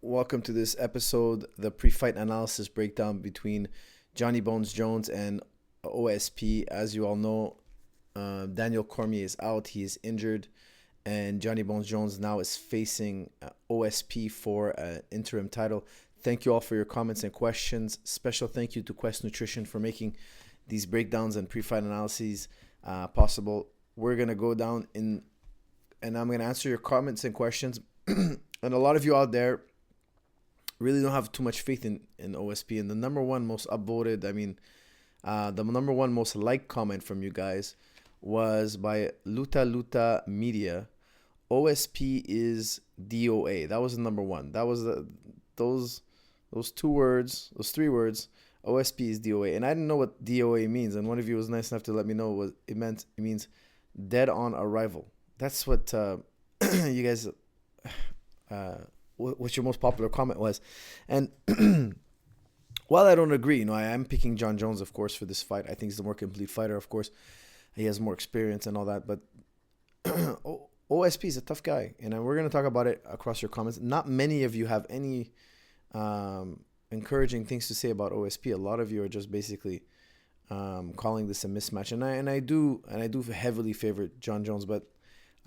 Welcome to this episode, the pre-fight analysis breakdown between Johnny Bones Jones and OSP. As you all know, Daniel Cormier is out; he is injured, and Johnny Bones Jones now is facing OSP for an interim title. Thank you all for your comments and questions. Special thank you to Quest Nutrition for making these breakdowns and pre-fight analyses possible. We're gonna go down and I'm gonna answer your comments and questions. And a lot of you out there really don't have too much faith in OSP. And the number one most upvoted, the number one most liked comment from you guys was by Luta Media. OSP is DOA. That was the number one. That was those three words. OSP is DOA. And I didn't know what DOA means. And one of you was nice enough to let me know what it meant. It means dead on arrival. That's what you guys... what your most popular comment was. And while I don't agree, I am picking John Jones, of course, for this fight. I think he's the more complete fighter, of course. He has more experience and all that. But OSP is a tough guy. And we're going to talk about it across your comments. Not many of you have any encouraging things to say about OSP. A lot of you are just basically calling this a mismatch. And I do heavily favor John Jones, but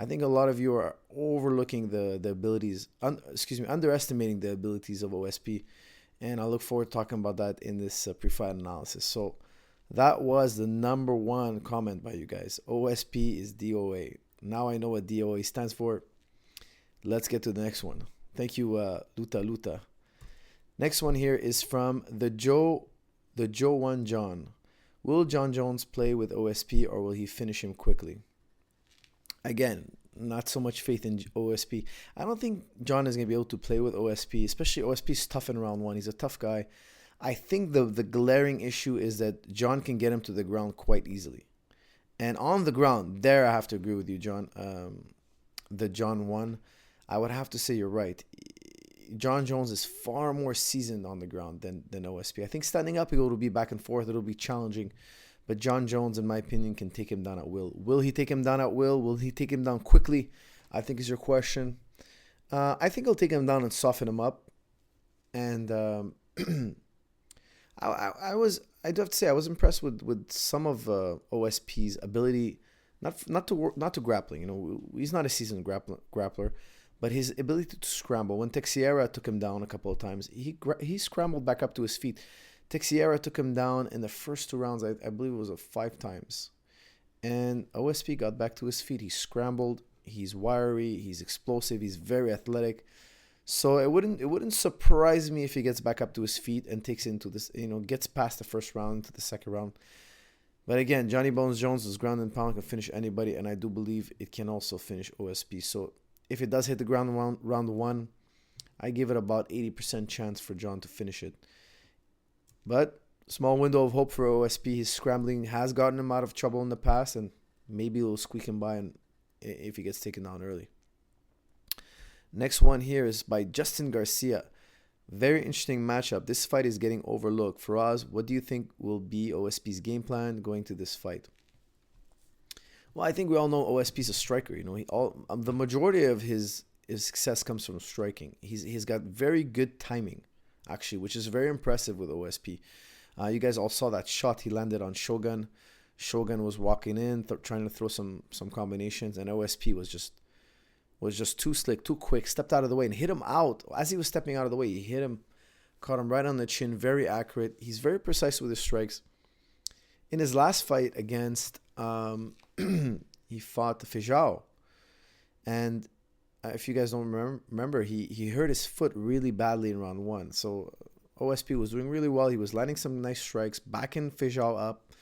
I think a lot of you are overlooking the abilities, underestimating the abilities of OSP. And I look forward to talking about that in this pre-fight analysis. So that was the number one comment by you guys. OSP is DOA. Now I know what DOA stands for. Let's get to the next one. Thank you, Luta. Next one here is from the Joe One John. Will John Jones play with OSP or will he finish him quickly? Again, not so much faith in OSP. I don't think John is going to be able to play with OSP, especially OSP's tough in round one. He's a tough guy. I think the glaring issue is that John can get him to the ground quite easily. And on the ground, there I have to agree with you, John. The John one, I would have to say you're right. John Jones is far more seasoned on the ground than OSP. I think standing up, it'll be back and forth. It'll be challenging. But John Jones, in my opinion, can take him down at will. Will he take him down at will? Will he take him down quickly? I think is your question. I think he'll take him down and soften him up. And I do have to say, I was impressed with some of OSP's ability, not to grappling. He's not a seasoned grappler, but his ability to scramble. When Teixeira took him down a couple of times, he scrambled back up to his feet. Teixeira took him down in the first two rounds, I believe it was 5 times. And OSP got back to his feet. He scrambled. He's wiry. He's explosive. He's very athletic. So it wouldn't surprise me if he gets back up to his feet and takes into this, gets past the first round into the second round. But again, Johnny Bones Jones is ground and pound, can finish anybody, and I do believe it can also finish OSP. So if it does hit the ground round one, I give it about 80% chance for John to finish it. But small window of hope for OSP. His scrambling has gotten him out of trouble in the past, and maybe it'll squeak him by if he gets taken down early. Next one here is by Justin Garcia. Very interesting matchup. This fight is getting overlooked. Faraz, what do you think will be OSP's game plan going to this fight? Well, I think we all know OSP's a striker. The majority of his success comes from striking. He's got very good timing, actually, which is very impressive with OSP. You guys all saw that shot he landed on Shogun. Shogun was walking in, trying to throw some combinations, and OSP was just too slick, too quick, stepped out of the way and hit him out. As he was stepping out of the way, he hit him, caught him right on the chin, very accurate. He's very precise with his strikes. In his last fight against, he fought Fijao, and if you guys don't remember, he hurt his foot really badly in round one. So OSP was doing really well. He was landing some nice strikes, backing Fijao up.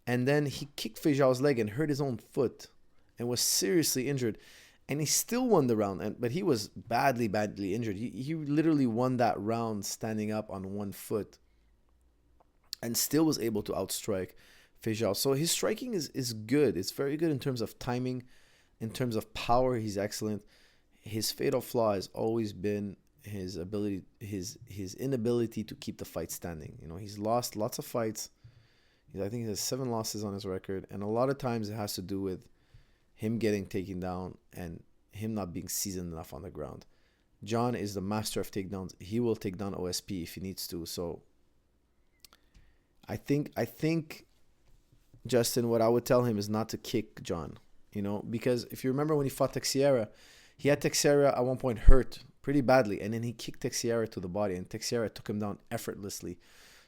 And then he kicked Fijao's leg and hurt his own foot and was seriously injured. And he still won the round, but he was badly injured. He literally won that round standing up on one foot and still was able to outstrike Fijao. So his striking is good. It's very good in terms of timing. In terms of power, he's excellent. His fatal flaw has always been his inability to keep the fight standing. He's lost lots of fights. I think he has 7 losses on his record, and a lot of times it has to do with him getting taken down and him not being seasoned enough on the ground. John is the master of takedowns. He will take down OSP if he needs to. So I think Justin, what I would tell him is not to kick John. Because if you remember when he fought Teixeira, he had Teixeira at one point hurt pretty badly, and then he kicked Teixeira to the body, and Teixeira took him down effortlessly.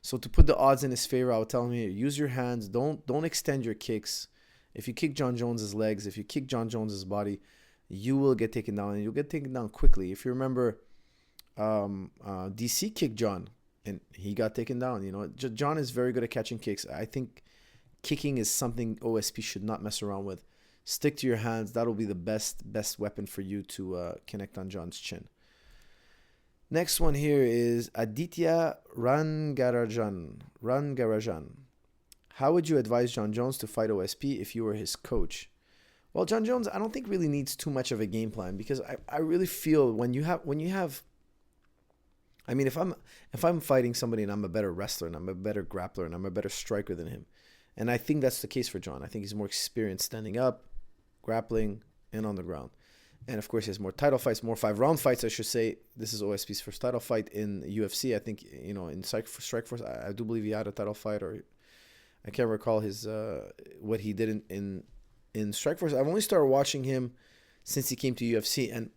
So to put the odds in his favor, I would tell him here, use your hands. Don't extend your kicks. If you kick John Jones's legs, if you kick John Jones's body, you will get taken down, and you'll get taken down quickly. If you remember, DC kicked John, and he got taken down. John is very good at catching kicks. I think kicking is something OSP should not mess around with. Stick to your hands. That'll be the best weapon for you to connect on John's chin. Next one here is Aditya Rangarajan. How would you advise John Jones to fight OSP if you were his coach? Well, John Jones, I don't think really needs too much of a game plan, because I really feel when you have I mean, if I'm fighting somebody and I'm a better wrestler and I'm a better grappler and I'm a better striker than him, and I think that's the case for John. I think he's more experienced standing up, grappling, and on the ground. And of course, he has more title fights, more 5-round fights, I should say. This is OSP's first title fight in UFC. I think, in Strikeforce, I do believe he had a title fight, or I can't recall his what he did in Strikeforce. I've only started watching him since he came to UFC, and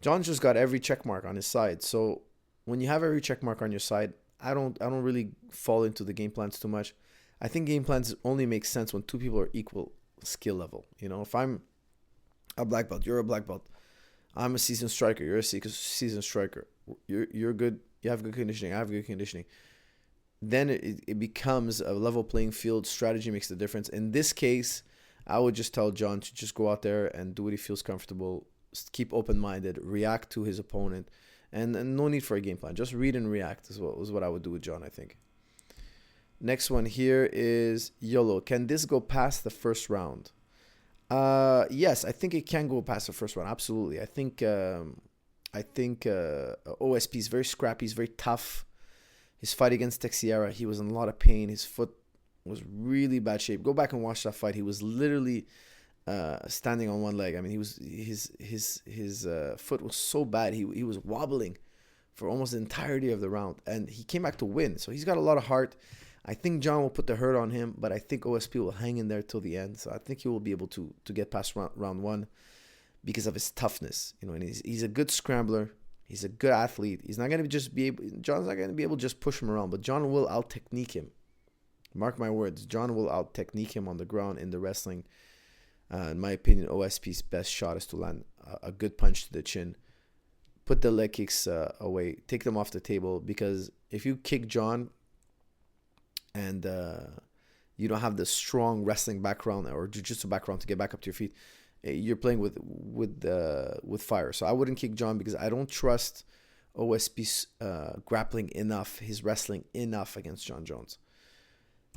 John just got every check mark on his side. So when you have every check mark on your side, I don't really fall into the game plans too much. I think game plans only make sense when two people are equal skill level. If I'm a black belt, you're a black belt, I'm a seasoned striker, you're a seasoned striker, you're good, you have good conditioning, I have good conditioning, then it becomes a level playing field. Strategy makes the difference. In this case, I would just tell John to just go out there and do what he feels comfortable, keep open-minded, react to his opponent, and no need for a game plan. Just read and react is what I would do with John, I think. Next one here is YOLO. Can this go past the first round? Yes, I think it can go past the first round. Absolutely. I think OSP is very scrappy. He's very tough. His fight against Teixeira, he was in a lot of pain. His foot was really bad shape. Go back and watch that fight. He was literally standing on one leg. I mean, his foot was so bad. He was wobbling for almost the entirety of the round, and he came back to win. So he's got a lot of heart. I think John will put the hurt on him, but I think OSP will hang in there till the end. So I think he will be able to get past round one because of his toughness. And he's a good scrambler. He's a good athlete. He's not going to John's not going to be able to just push him around, but John will out-technique him. Mark my words, John will out-technique him on the ground in the wrestling. In my opinion, OSP's best shot is to land a good punch to the chin, put the leg kicks away, take them off the table, because if you kick John and you don't have the strong wrestling background or jiu-jitsu background to get back up to your feet, you're playing with fire. So I wouldn't kick John because I don't trust OSP's grappling enough, his wrestling enough against John Jones.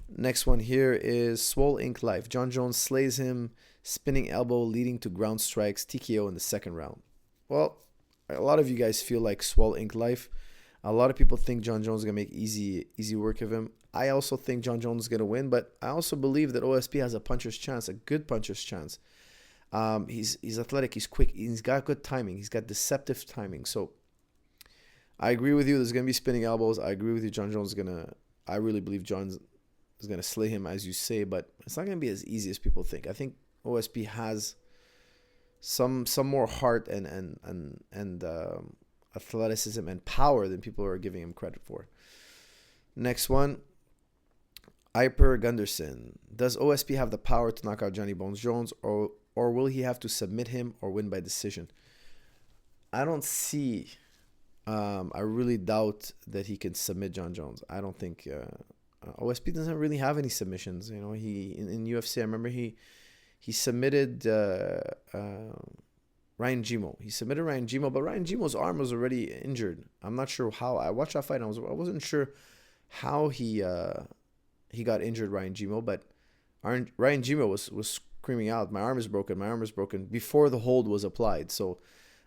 Next one here is Swole Inc. Life. John Jones slays him, spinning elbow leading to ground strikes, TKO in the second round. Well, a lot of you guys feel like Swole Inc. Life. A lot of people think John Jones is going to make easy work of him. I also think John Jones is going to win, but I also believe that OSP has a puncher's chance, a good puncher's chance. He's athletic, he's quick, he's got good timing, he's got deceptive timing. So I agree with you, there's going to be spinning elbows. I agree with you, John Jones I really believe John is going to slay him, as you say, but it's not going to be as easy as people think. I think OSP has some more heart and athleticism and power than people are giving him credit for. Next one, Iper Gunderson. Does OSP have the power to knock out Johnny Bones Jones, or will he have to submit him or win by decision? I don't see. I really doubt that he can submit John Jones. I don't think OSP doesn't really have any submissions. He in UFC. I remember he submitted Ryan Gimo. He submitted Ryan Gimo, but Ryan Gimo's arm was already injured. I'm not sure how. I watched that fight, and I wasn't sure how he got injured, Ryan Gimo. But Ryan Gimo was screaming out, "My arm is broken! My arm is broken!" before the hold was applied. So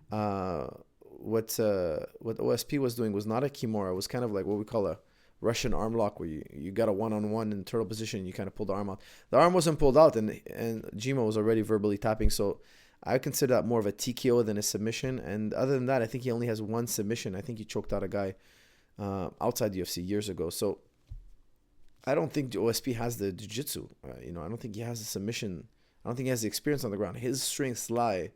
what OSP was doing was not a Kimura. It was kind of like what we call a Russian arm lock, where you got a one-on-one in turtle position, and you kind of pull the arm out. The arm wasn't pulled out, and Gimo was already verbally tapping. So I consider that more of a TKO than a submission. And other than that, I think he only has one submission. I think he choked out a guy outside the UFC years ago. So I don't think OSP has the jiu-jitsu. I don't think he has the submission. I don't think he has the experience on the ground. His strengths lie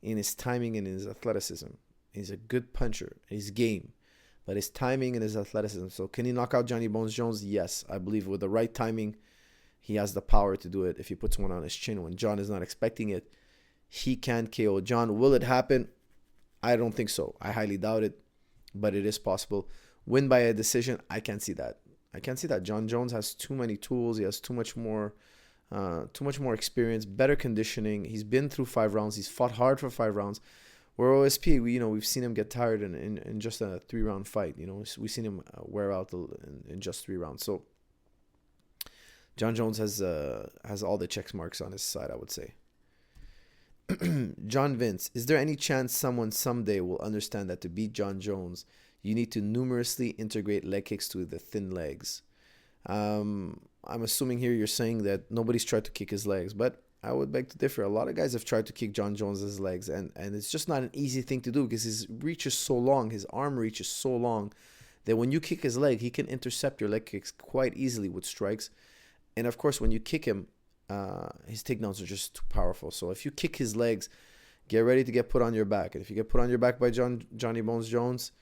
in his timing and his athleticism. He's a good puncher. He's game. But his timing and his athleticism. So can he knock out Johnny Bones Jones? Yes. I believe with the right timing, he has the power to do it. If he puts one on his chin when John is not expecting it, he can KO John. Will it happen? I don't think so. I highly doubt it. But it is possible. Win by a decision? I can't see that. John Jones has too many tools. He has too much more experience, better conditioning. He's been through 5 rounds. He's fought hard for 5 rounds. Where OSP, we've seen him get tired in just a 3-round fight. We've seen him wear out in just 3 rounds. So John Jones has all the check marks on his side, I would say. John Vince, is there any chance someone someday will understand that to beat John Jones, you need to numerously integrate leg kicks to the thin legs? I'm assuming here you're saying that nobody's tried to kick his legs, but I would beg to differ. A lot of guys have tried to kick John Jones's legs, and it's just not an easy thing to do because his reach is so long, his arm reach is so long that when you kick his leg, he can intercept your leg kicks quite easily with strikes. And of course, when you kick him, his takedowns are just too powerful. So if you kick his legs, get ready to get put on your back. And if you get put on your back by Johnny Bones Jones,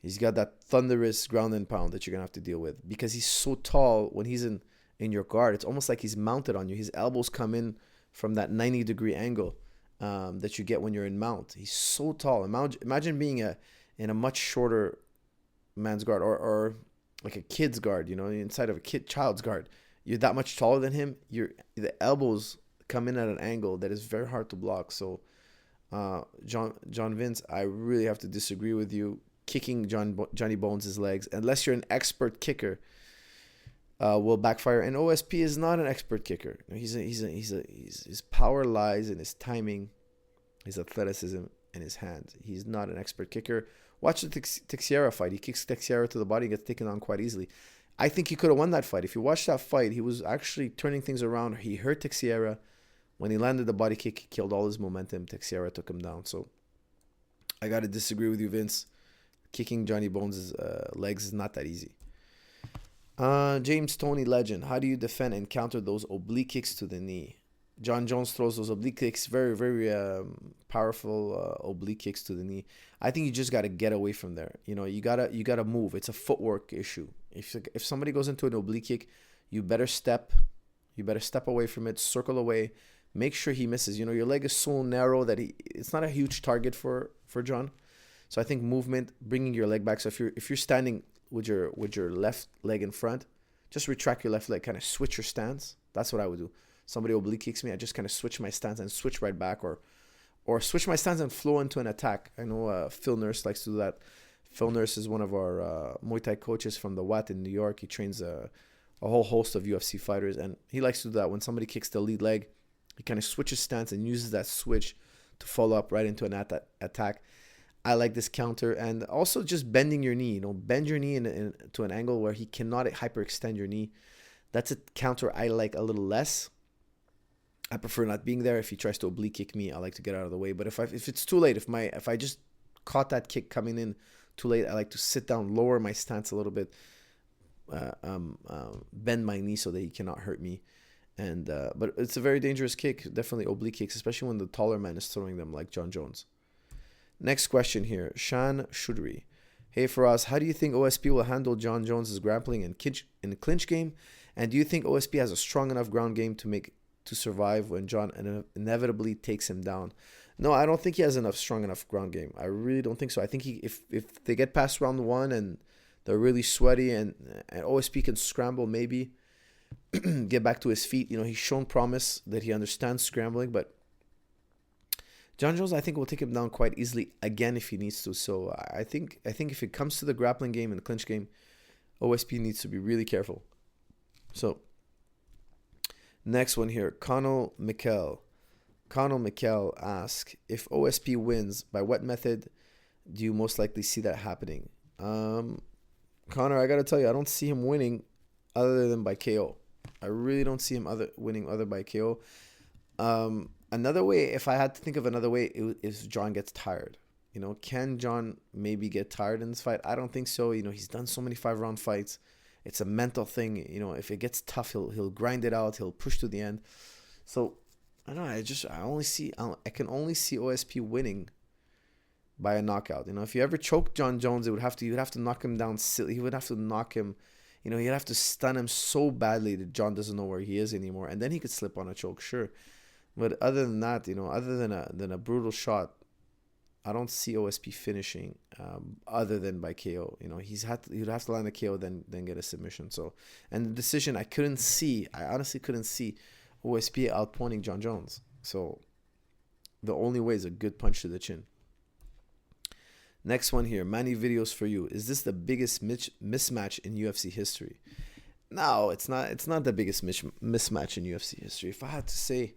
he's got that thunderous ground and pound that you're going to have to deal with. Because he's so tall, when he's in your guard, it's almost like he's mounted on you. His elbows come in from that 90-degree angle that you get when you're in mount. He's so tall. Imagine being in a much shorter man's guard or like a kid's guard, inside of a child's guard. You're that much taller than him. The elbows come in at an angle that is very hard to block. So, John Vince, I really have to disagree with you. Kicking Johnny Bones' legs, unless you're an expert kicker, will backfire. And OSP is not an expert kicker. His power lies in his timing, his athleticism, and his hands. He's not an expert kicker. Watch the Teixeira fight. He kicks Teixeira to the body and gets taken on quite easily. I think he could have won that fight. If you watch that fight, he was actually turning things around. He hurt Teixeira. When he landed the body kick, he killed all his momentum. Teixeira took him down. So I got to disagree with you, Vince. Kicking Johnny Bones' legs is not that easy. James Tony Legend, how do you defend and counter those oblique kicks to the knee? John Jones throws those oblique kicks, very, very powerful oblique kicks to the knee. I think you just got to get away from there. You gotta move. It's a footwork issue. If somebody goes into an oblique kick, you better step away from it, circle away, make sure he misses. Your leg is so narrow that it's not a huge target for John. So I think movement, bringing your leg back. So if you're standing with your left leg in front, just retract your left leg, kind of switch your stance. That's what I would do. Somebody oblique kicks me, I just kind of switch my stance and switch right back, or switch my stance and flow into an attack. I know Phil Nurse likes to do that. Phil Nurse is one of our Muay Thai coaches from the Watt in New York. He trains a whole host of UFC fighters, and he likes to do that. When somebody kicks the lead leg, he kind of switches stance and uses that switch to follow up right into an attack. I like this counter, and also just bending your knee. Bend your knee to an angle where he cannot hyperextend your knee. That's a counter I like a little less. I prefer not being there. If he tries to oblique kick me, I like to get out of the way. But if it's too late, if I just caught that kick coming in too late, I like to sit down, lower my stance a little bit, bend my knee so that he cannot hurt me. And but it's a very dangerous kick, definitely oblique kicks, especially when the taller man is throwing them like John Jones. Next question here, Shan Shudri. Hey Faraz, how do you think OSP will handle John Jones' grappling and clinch game? And do you think OSP has a strong enough ground game to survive when John inevitably takes him down? No, I don't think he has strong enough ground game. I really don't think so. I think if they get past round 1 and they're really sweaty and OSP can scramble, maybe get back to his feet. He's shown promise that he understands scrambling, but John Jones, I think, will take him down quite easily again if he needs to. So I think if it comes to the grappling game and the clinch game, OSP needs to be really careful. So next one here, Connell Mikkel. Connell Mikkel asks, if OSP wins, by what method do you most likely see that happening? Connor, I got to tell you, I don't see him winning other than by KO. I really don't see him winning other by KO. Another way, if I had to think of another way, is John gets tired. Can John maybe get tired in this fight? I don't think so. He's done so many 5-round fights. It's a mental thing. If it gets tough, he'll grind it out. He'll push to the end. So I don't know. I can only see OSP winning by a knockout. If you ever choke John Jones, you'd have to knock him down silly. He would have to knock him. He'd have to stun him so badly that John doesn't know where he is anymore, and then he could slip on a choke, sure. But other than that, other than a brutal shot, I don't see OSP finishing other than by KO. He'd have to land a KO, then get a submission. So, and the decision, I honestly couldn't see OSP outpointing John Jones. So the only way is a good punch to the chin. Next one here, Manny Videos for you. Is this the biggest mismatch in UFC history? No, it's not. It's not the biggest mismatch in UFC history. If I had to say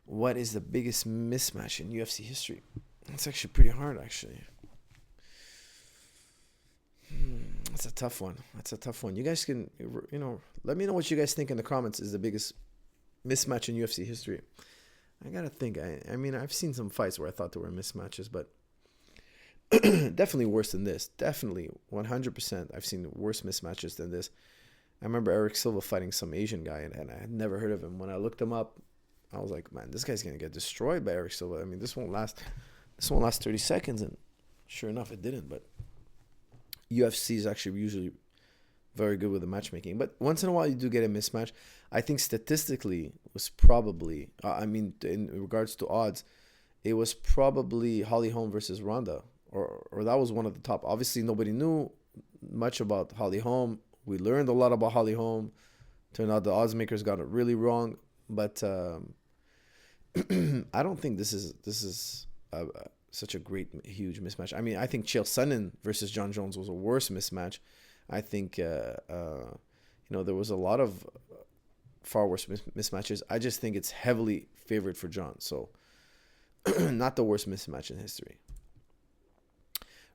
what is the biggest mismatch in UFC history, it's actually pretty hard, actually. That's a tough one. You guys can, let me know what you guys think in the comments is the biggest mismatch in UFC history. I gotta think. I mean, I've seen some fights where I thought there were mismatches, but definitely worse than this. Definitely 100%. I've seen worse mismatches than this. I remember Eric Silva fighting some Asian guy, and I had never heard of him. When I looked him up, I was like, man, this guy's gonna get destroyed by Eric Silva. I mean, this won't last 30 seconds, and sure enough, it didn't. But UFC is actually usually very good with the matchmaking. But once in a while, you do get a mismatch. I think statistically was probably, in regards to odds, it was probably Holly Holm versus Ronda. Or that was one of the top. Obviously, nobody knew much about Holly Holm. We learned a lot about Holly Holm. Turned out the odds makers got it really wrong. But I don't think this is such a great, huge mismatch. I mean, I think Chael Sonnen versus John Jones was a worse mismatch. I think there was a lot of far worse mismatches. I just think it's heavily favored for John. So not the worst mismatch in history.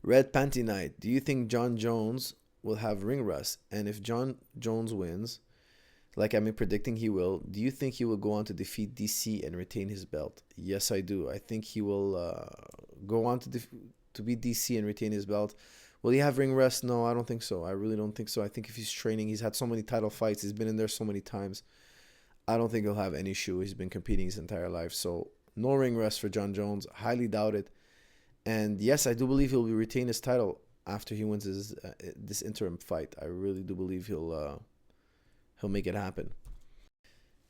Red Panty Knight, do you think John Jones will have ring rust? And if John Jones wins, like I'm predicting he will, do you think he will go on to defeat DC and retain his belt? Yes, I do. I think he will go on to beat DC and retain his belt. Will he have ring rust? No, I don't think so. I really don't think so. I think if he's training, he's had so many title fights, he's been in there so many times. I don't think he'll have any issue. He's been competing his entire life. So no ring rust for John Jones. Highly doubt it. And yes, I do believe he'll retain his title after he wins this interim fight. I really do believe he'll make it happen.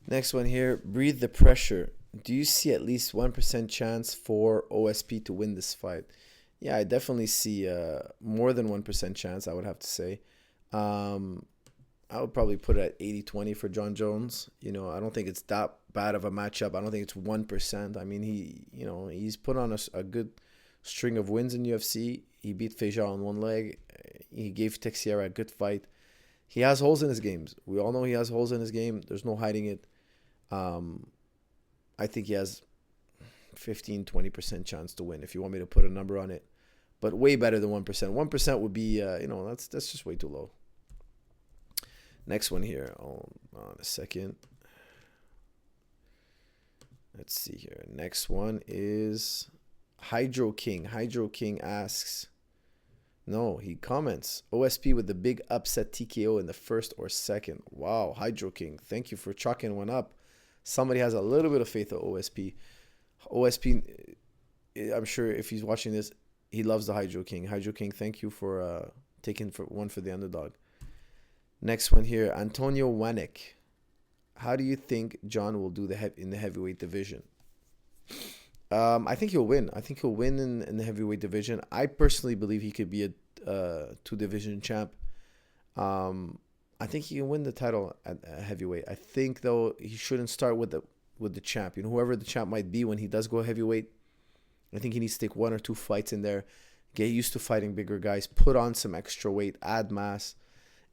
Next one here, Breathe the Pressure. Do you see at least 1% chance for OSP to win this fight? Yeah, I definitely see more than 1% chance, I would have to say. I would probably put it at 80-20 for John Jones. I don't think it's that bad of a matchup. I don't think it's 1%. I mean, he's put on a good string of wins in UFC. He beat Fejal on one leg. He gave Teixeira a good fight. He has holes in his games. We all know he has holes in his game. There's no hiding it. I think he has 15-20% chance to win if you want me to put a number on it. But way better than 1%. 1% would be, that's just way too low. Next one here. Hold on a second. Let's see here. Next one is Hydro King. Hydro King asks, no, he comments, OSP with the big upset TKO in the first or second. Wow, Hydro King, thank you for chalking one up. Somebody has a little bit of faith in OSP. OSP, I'm sure if he's watching this, he loves the Hydro King. Hydro King, thank you for taking one for the underdog. Next one here, Antonio Wanek. How do you think John will do in the heavyweight division? I think he'll win. I think he'll win in the heavyweight division. I personally believe he could be a two-division champ. I think he can win the title at heavyweight. I think, though, he shouldn't start with the champ. Whoever the champ might be when he does go heavyweight, I think he needs to take 1 or 2 fights in there, get used to fighting bigger guys, put on some extra weight, add mass.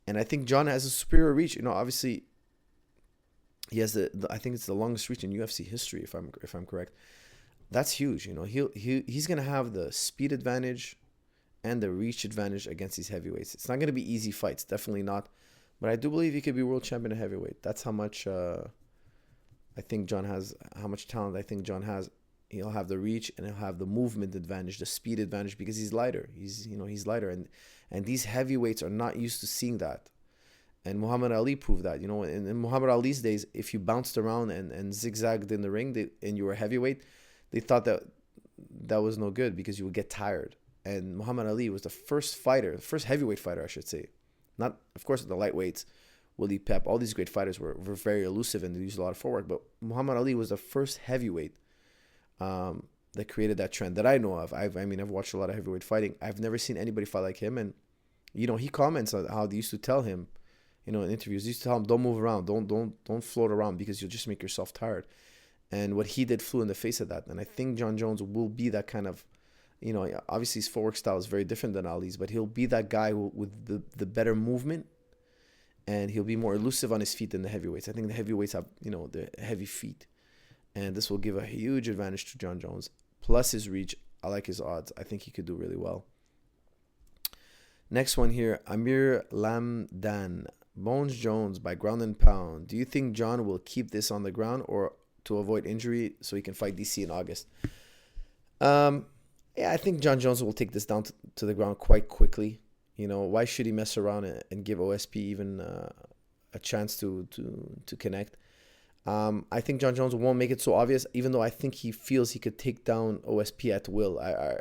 And I think John has a superior reach. Obviously, he has I think it's the longest reach in UFC history, if I'm correct. That's huge. He's gonna have the speed advantage and the reach advantage against these heavyweights. It's not gonna be easy fights, definitely not. But I do believe he could be world champion at heavyweight. That's how much I I think John has how much talent I think John has. He'll have the reach and he'll have the movement advantage, the speed advantage because he's lighter. He's lighter, and these heavyweights are not used to seeing that. And Muhammad Ali proved that. In Muhammad Ali's days, if you bounced around and zigzagged in the ring and you were heavyweight, they thought that was no good because you would get tired. And Muhammad Ali was the first heavyweight fighter, I should say. Not, of course, the lightweights, Willie Pep, all these great fighters were very elusive and they used a lot of footwork. But Muhammad Ali was the first heavyweight that created that trend that I know of. I've watched a lot of heavyweight fighting. I've never seen anybody fight like him. And, he comments on how they used to tell him, in interviews, they used to tell him, don't move around, don't float around because you'll just make yourself tired. And what he did flew in the face of that. And I think John Jones will be that kind of, obviously his footwork style is very different than Ali's, but he'll be that guy with the better movement, and he'll be more elusive on his feet than the heavyweights. I think the heavyweights have, the heavy feet, and this will give a huge advantage to John Jones. Plus his reach, I like his odds. I think he could do really well. Next one here, Amir Lamdan. Bones Jones by ground and pound. Do you think John will keep this on the ground or to avoid injury so he can fight DC in August? Yeah, I think John Jones will take this down to the ground quite quickly. Why should he mess around and give OSP even a chance to connect? I think John Jones won't make it so obvious, even though I think he feels he could take down OSP at will.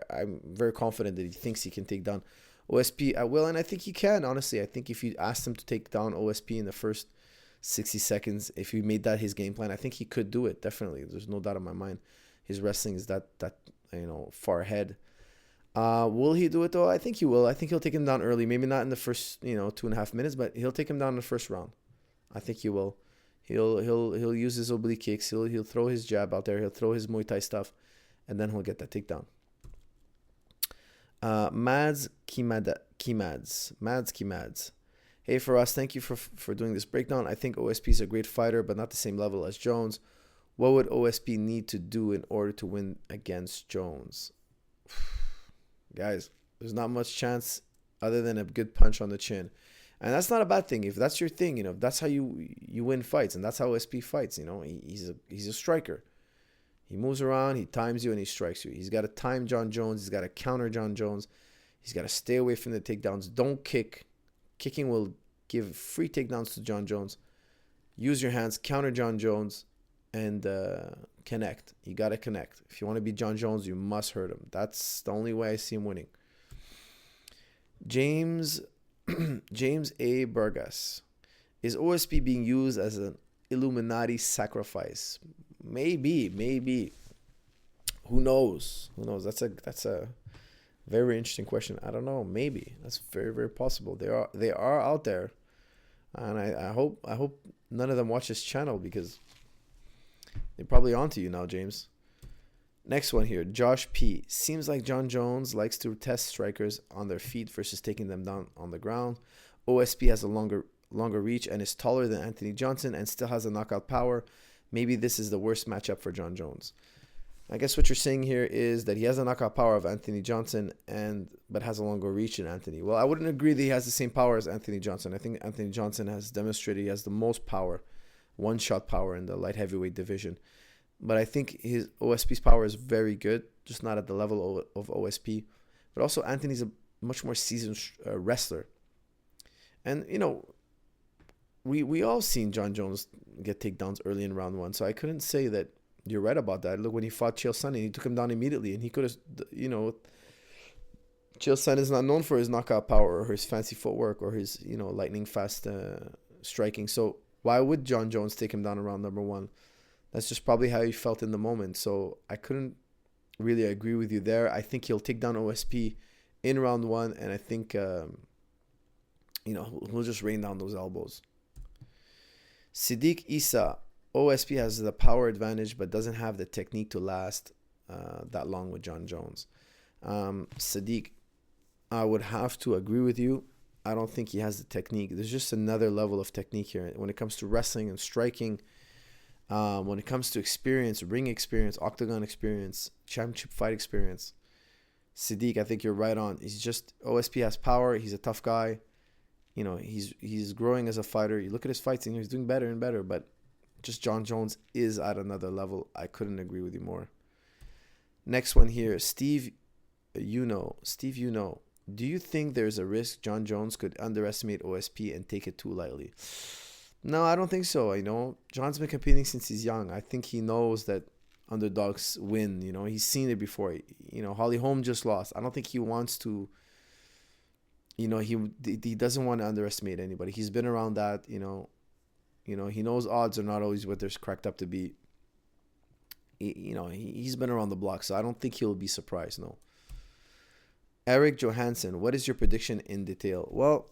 I'm very confident that he thinks he can take down OSP at will, and I think he can, honestly. I think if you asked him to take down OSP in the first 60 seconds, if he made that his game plan, I think he could do it, definitely. There's no doubt in my mind. His wrestling is that far ahead. Will he do it, though? I think he will. I think he'll take him down early. Maybe not in the first, 2.5 minutes, but he'll take him down in the first round. I think he will. He'll use his oblique kicks. He'll throw his jab out there. He'll throw his Muay Thai stuff, and then he'll get that takedown. Mads Kimads. Hey, for us, thank you for doing this breakdown. I think OSP is a great fighter, but not the same level as Jones. What would OSP need to do in order to win against Jones? Guys, there's not much chance other than a good punch on the chin. And that's not a bad thing. If that's your thing, if that's how you win fights, and that's how OSP fights, he's a striker. He moves around, he times you, and he strikes you. He's got to time John Jones. He's got to counter John Jones. He's got to stay away from the takedowns. Don't kick. Kicking will give free takedowns to John Jones. Use your hands, counter John Jones, and connect. You got to connect. If you want to beat John Jones, you must hurt him. That's the only way I see him winning. James A. Burgas. Is OSP being used as an Illuminati sacrifice? Maybe. Who knows? That's a very interesting question. I don't know. Maybe that's very, very possible. They are out there, and I hope none of them watch this channel because they're probably onto you now, James. Next one here, Josh P. Seems like John Jones likes to test strikers on their feet versus taking them down on the ground. OSP has a longer reach and is taller than Anthony Johnson and still has a knockout power. Maybe this is the worst matchup for John Jones. I guess what you're saying here is that he has a knockout power of Anthony Johnson but has a longer reach than Anthony. Well, I wouldn't agree that he has the same power as Anthony Johnson. I think Anthony Johnson has demonstrated he has the most power, one-shot power in the light heavyweight division. But I think his OSP's power is very good, just not at the level of OSP. But also Anthony's a much more seasoned wrestler. And, we all seen John Jones get takedowns early in round one. So I couldn't say that you're right about that. Look, when he fought Chael Sonnen, he took him down immediately. And he could have, Chael Sonnen is not known for his knockout power or his fancy footwork or his, lightning fast striking. So why would John Jones take him down in round number one? That's just probably how he felt in the moment. So I couldn't really agree with you there. I think he'll take down OSP in round one. And I think, he'll just rain down those elbows. Siddiq Issa. OSP has the power advantage but doesn't have the technique to last that long with John Jones. Siddiq, I would have to agree with you. I don't think he has the technique. There's just another level of technique here when it comes to wrestling and striking. When it comes to experience, ring experience, octagon experience, championship fight experience. Siddiq, I think you're right on. OSP has power. He's a tough guy. He's growing as a fighter. You look at his fights and he's doing better and better, but Just John Jones is at another level. I couldn't agree with you more. Next one here, Steve, Steve, do you think there's a risk John Jones could underestimate OSP and take it too lightly? No, I don't think so. John's been competing since he's young. I think he knows that underdogs win. He's seen it before. Holly Holm just lost. I don't think he wants to. He doesn't want to underestimate anybody. He's been around that. He knows odds are not always what they're cracked up to be. He's been around the block, so I don't think he'll be surprised. No. Eric Johansson, what is your prediction in detail? Well,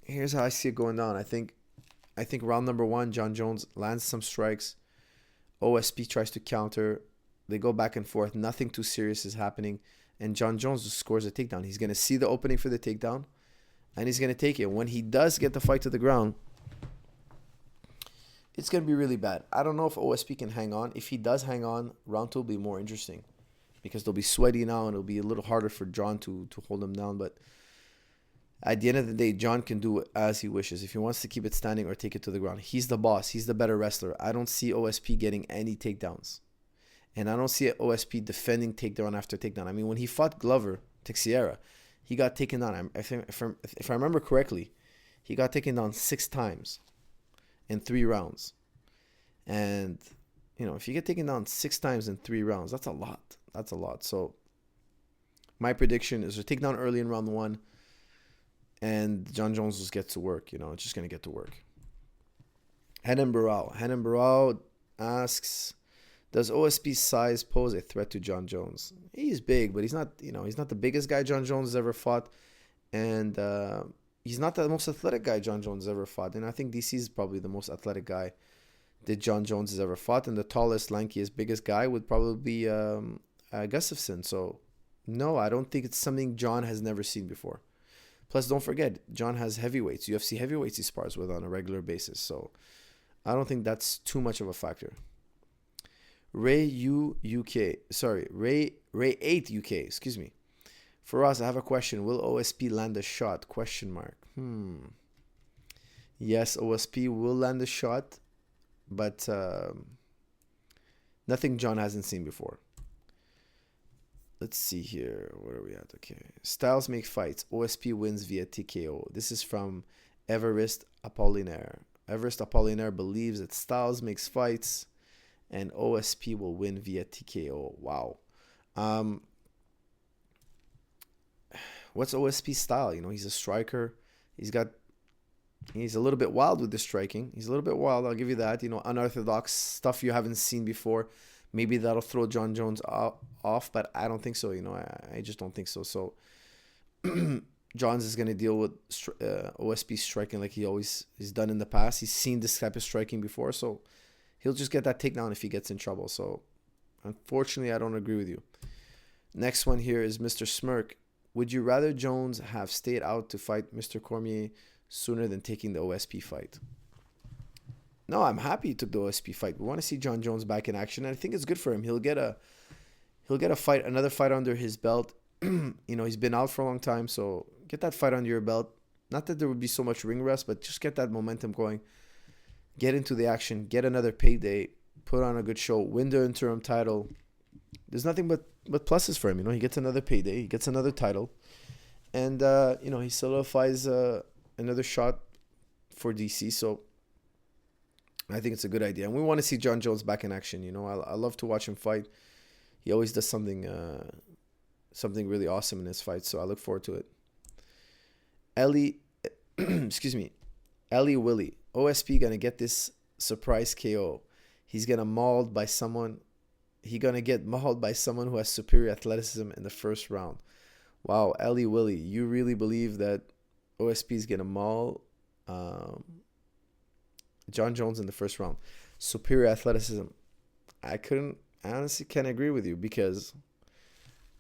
here's how I see it going down. I think round number 1, John Jones lands some strikes. OSP tries to counter. They go back and forth. Nothing too serious is happening. And John Jones just scores a takedown. He's going to see the opening for the takedown, and he's going to take it. When he does get the fight to the ground, it's going to be really bad. I don't know if OSP can hang on. If he does hang on, round 2 will be more interesting because they'll be sweaty now, and it'll be a little harder for John to hold him down. But at the end of the day, John can do as he wishes. If he wants to keep it standing or take it to the ground, he's the boss. He's the better wrestler. I don't see OSP getting any takedowns. And I don't see OSP defending takedown after takedown. I mean, when he fought Glover, Teixeira, he got taken down. If I remember correctly, he got taken down 6 times in 3 rounds. And, if you get taken down 6 times in 3 rounds, that's a lot. That's a lot. So my prediction is to take down early in round 1, and John Jones just gets to work. It's just going to get to work. Henan Barao asks, does OSP's size pose a threat to John Jones? He's big, but he's not the biggest guy John Jones has ever fought. And he's not the most athletic guy John Jones has ever fought. And I think DC is probably the most athletic guy that John Jones has ever fought. And the tallest, lankiest, biggest guy would probably be Gustafsson. So, no, I don't think it's something John has never seen before. Plus, don't forget, John has heavyweights. UFC heavyweights he spars with on a regular basis. So, I don't think that's too much of a factor. Ray 8 UK, excuse me. For us, I have a question. Will OSP land a shot? ? Yes, OSP will land a shot, but nothing John hasn't seen before. Let's see here. Where are we at? Okay. Styles make fights. OSP wins via TKO. This is from Everest Apollinaire. Everest Apollinaire believes that Styles makes fights and OSP will win via TKO. Wow. What's OSP's style? He's a striker. He's a little bit wild with the striking. He's a little bit wild, I'll give you that. Unorthodox stuff you haven't seen before. Maybe that'll throw John Jones off, but I don't think so. I just don't think so. So Johns is going to deal with OSP striking like he's done in the past. He's seen this type of striking before, so he'll just get that takedown if he gets in trouble. So, unfortunately, I don't agree with you. Next one here is Mr. Smirk. Would you rather Jones have stayed out to fight Mr. Cormier sooner than taking the OSP fight? No, I'm happy he took the OSP fight. We want to see John Jones back in action, and I think it's good for him. He'll get a fight, another fight under his belt. He's been out for a long time, so get that fight under your belt. Not that there would be so much ring rust, but just get that momentum going. Get into the action, get another payday, put on a good show, win the interim title. There's nothing but pluses for him. He gets another payday, he gets another title, and he solidifies another shot for DC. So I think it's a good idea, and we want to see John Jones back in action. I love to watch him fight. He always does something really awesome in his fight, so I look forward to it. Ellie Willie. OSP gonna get this surprise KO. He's gonna mauled by someone. He gonna get mauled by someone who has superior athleticism in the first round. Wow, Ellie Willie, you really believe that OSP is gonna maul John Jones in the first round? Superior athleticism. I honestly can't agree with you because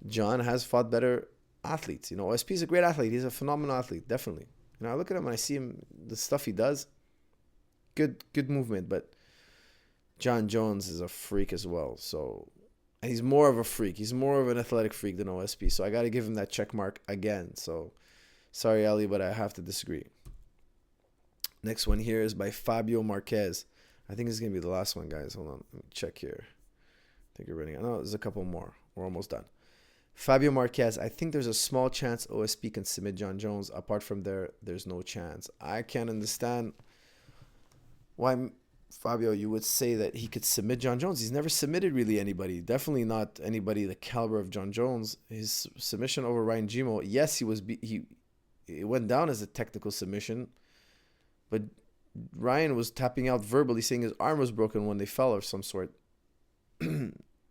John has fought better athletes. OSP is a great athlete. He's a phenomenal athlete, definitely. I look at him and I see him, the stuff he does. Good movement, but John Jones is a freak as well. So, and he's more of a freak. He's more of an athletic freak than OSP. So I got to give him that check mark again. So, sorry, Ali, but I have to disagree. Next one here is by Fabio Marquez. I think this is gonna be the last one, guys. Hold on, let me check here. I think we're running. No, there's a couple more. We're almost done. Fabio Marquez. I think there's a small chance OSP can submit John Jones. Apart from there, there's no chance. I can't understand why, Fabio, you would say that he could submit John Jones. He's never submitted really anybody. Definitely not anybody the caliber of John Jones. His submission over Ryan Gimo, yes, it went down as a technical submission, but Ryan was tapping out verbally, saying his arm was broken when they fell of some sort.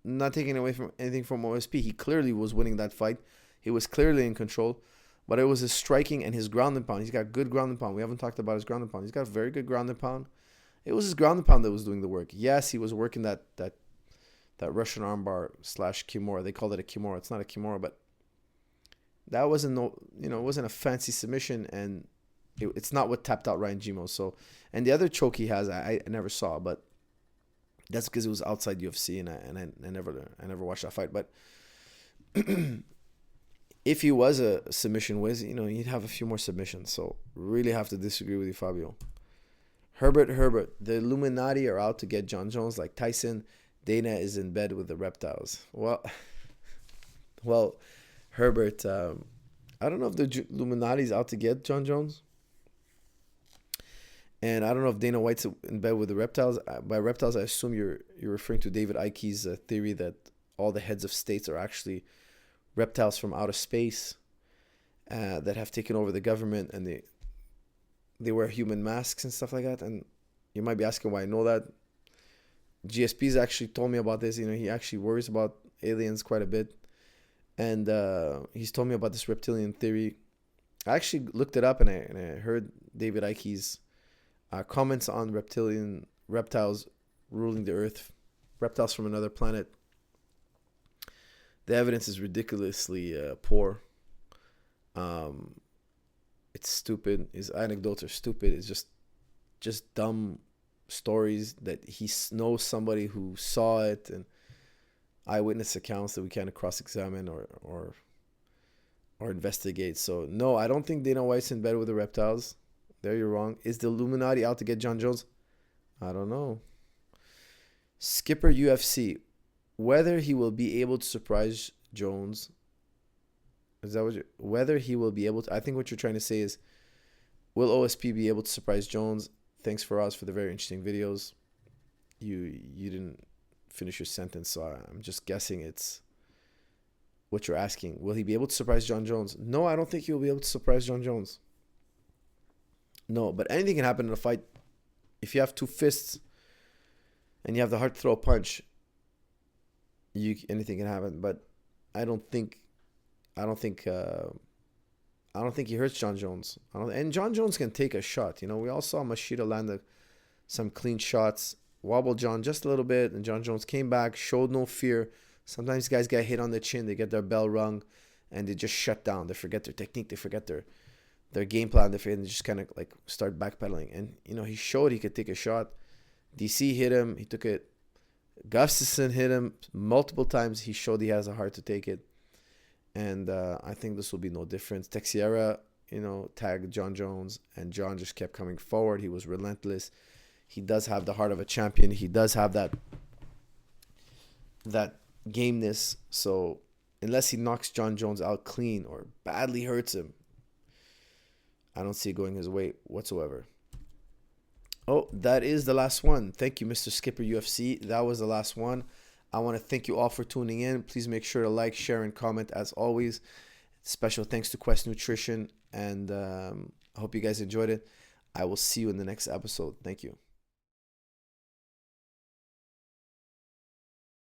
Not taking away from anything from OSP. He clearly was winning that fight. He was clearly in control, but it was his striking and his ground and pound. He's got good ground and pound. We haven't talked about his ground and pound. He's got very good ground and pound. It was his ground and pound that was doing the work. Yes, he was working that Russian armbar / Kimura. They called it a Kimura. It's not a Kimura, but that wasn't it wasn't a fancy submission, and it's not what tapped out Ryan Gimo. So, and the other choke he has, I never saw, but that's because it was outside UFC, and I never watched that fight. But if he was a submission whiz, he'd have a few more submissions. So really have to disagree with you, Fabio. Herbert, the Illuminati are out to get John Jones like Tyson. Dana is in bed with the reptiles. Well, Herbert, I don't know if the Illuminati is out to get John Jones. And I don't know if Dana White's in bed with the reptiles. By reptiles, I assume you're referring to David Icke's theory that all the heads of states are actually reptiles from outer space that have taken over the government, and they wear human masks and stuff like that. And you might be asking why I know that. GSP's actually told me about this. He actually worries about aliens quite a bit. And he's told me about this reptilian theory. I actually looked it up, and I heard David Icke's comments on reptiles ruling the earth, reptiles from another planet. The evidence is ridiculously poor. It's stupid. His anecdotes are stupid. It's just dumb stories that he knows somebody who saw it, and eyewitness accounts that we can't cross-examine or investigate. So no, I don't think Dana White's in bed with the reptiles. There, you're wrong. Is the Illuminati out to get John Jones? I don't know. Skipper UFC. Whether he will be able to surprise Jones. Is that what whether he will be able to? I think what you're trying to say is, will OSP be able to surprise Jones? Thanks for the very interesting videos. You didn't finish your sentence, so I'm just guessing it's what you're asking. Will he be able to surprise John Jones? No, I don't think he will be able to surprise John Jones. No, but anything can happen in a fight. If you have two fists and you have the heart to throw a punch, anything can happen. But I don't think he hurts John Jones. And John Jones can take a shot. We all saw Machida land some clean shots, wobble John just a little bit, and John Jones came back, showed no fear. Sometimes guys get hit on the chin, they get their bell rung, and they just shut down. They forget their technique, they forget their game plan, they just kind of like start backpedaling. And he showed he could take a shot. DC hit him, he took it. Gustafsson hit him multiple times. He showed he has a heart to take it. And I think this will be no different. Teixeira, tagged John Jones, and John just kept coming forward. He was relentless. He does have the heart of a champion. He does have that gameness. So unless he knocks John Jones out clean or badly hurts him, I don't see it going his way whatsoever. Oh, that is the last one. Thank you, Mr. Skipper UFC. That was the last one. I want to thank you all for tuning in. Please make sure to like, share, and comment as always. Special thanks to Quest Nutrition, and I hope you guys enjoyed it. I will see you in the next episode. Thank you.